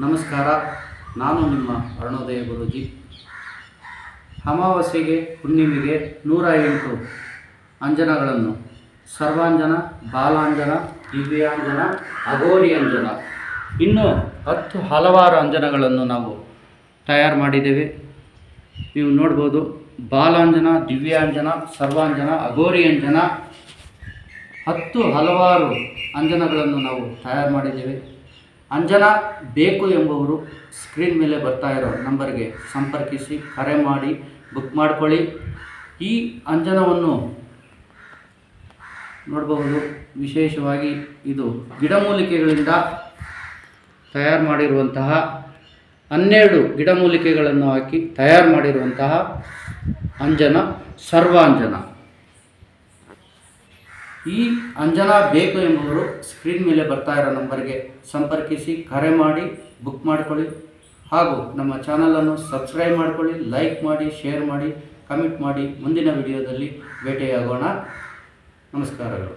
ನಮಸ್ಕಾರ, ನಾನು ನಿಮ್ಮ ಅರುಣೋದಯ ಗುರೂಜಿ. ಅಮಾವಾಸ್ಯೆಗೆ ಹುಣ್ಣಿಮೆಗೆ 108 ಅಂಜನಗಳನ್ನು ಸರ್ವಾಂಜನ, ಬಾಲಾಂಜನ, ದಿವ್ಯಾಂಜನ, ಅಘೋರಿ ಅಂಜನ, ಇನ್ನೂ 10 ಹಲವಾರು ಅಂಜನಗಳನ್ನು ನಾವು ತಯಾರು ಮಾಡಿದ್ದೇವೆ. ನೀವು ನೋಡ್ಬೋದು, ಬಾಲಾಂಜನ, ದಿವ್ಯಾಂಜನ, ಸರ್ವಾಂಜನ, ಅಘೋರಿ ಅಂಜನ 10 ಹಲವಾರು ಅಂಜನಗಳನ್ನು ನಾವು ತಯಾರು ಮಾಡಿದ್ದೇವೆ. ಅಂಜನ ಬೇಕು ಎಂಬುವರು ಸ್ಕ್ರೀನ್ ಮೇಲೆ ಬರ್ತಾ ಇರೋ ನಂಬರ್ಗೆ ಸಂಪರ್ಕಿಸಿ, ಕರೆ ಮಾಡಿ ಬುಕ್ ಮಾಡ್ಕೊಳ್ಳಿ. ಈ ಅಂಜನವನ್ನು ನೋಡಬಹುದು. ವಿಶೇಷವಾಗಿ ಇದು ಗಿಡಮೂಲಿಕೆಗಳಿಂದ ತಯಾರು ಮಾಡಿರುವಂತಹ 12 ಗಿಡಮೂಲಿಕೆಗಳನ್ನು ಹಾಕಿ ತಯಾರು ಮಾಡಿರುವಂತಹ ಅಂಜನ ಸರ್ವಾಂಜನ. ಈ ಅಂಜನ ಬೇಕು ಎಂಬುವರು ಸ್ಕ್ರೀನ್ ಮೇಲೆ ಬರ್ತಾ ಇರೋ ನಂಬರ್ಗೆ ಸಂಪರ್ಕಿಸಿ, ಕರೆ ಮಾಡಿ ಬುಕ್ ಮಾಡಿಕೊಳ್ಳಿ. ಹಾಗೂ ನಮ್ಮ ಚಾನಲನ್ನು ಸಬ್ಸ್ಕ್ರೈಬ್ ಮಾಡಿಕೊಳ್ಳಿ, ಲೈಕ್ ಮಾಡಿ, ಶೇರ್ ಮಾಡಿ, ಕಮೆಂಟ್ ಮಾಡಿ. ಮುಂದಿನ ವಿಡಿಯೋದಲ್ಲಿ ಭೇಟಿಯಾಗೋಣ. ನಮಸ್ಕಾರಗಳು.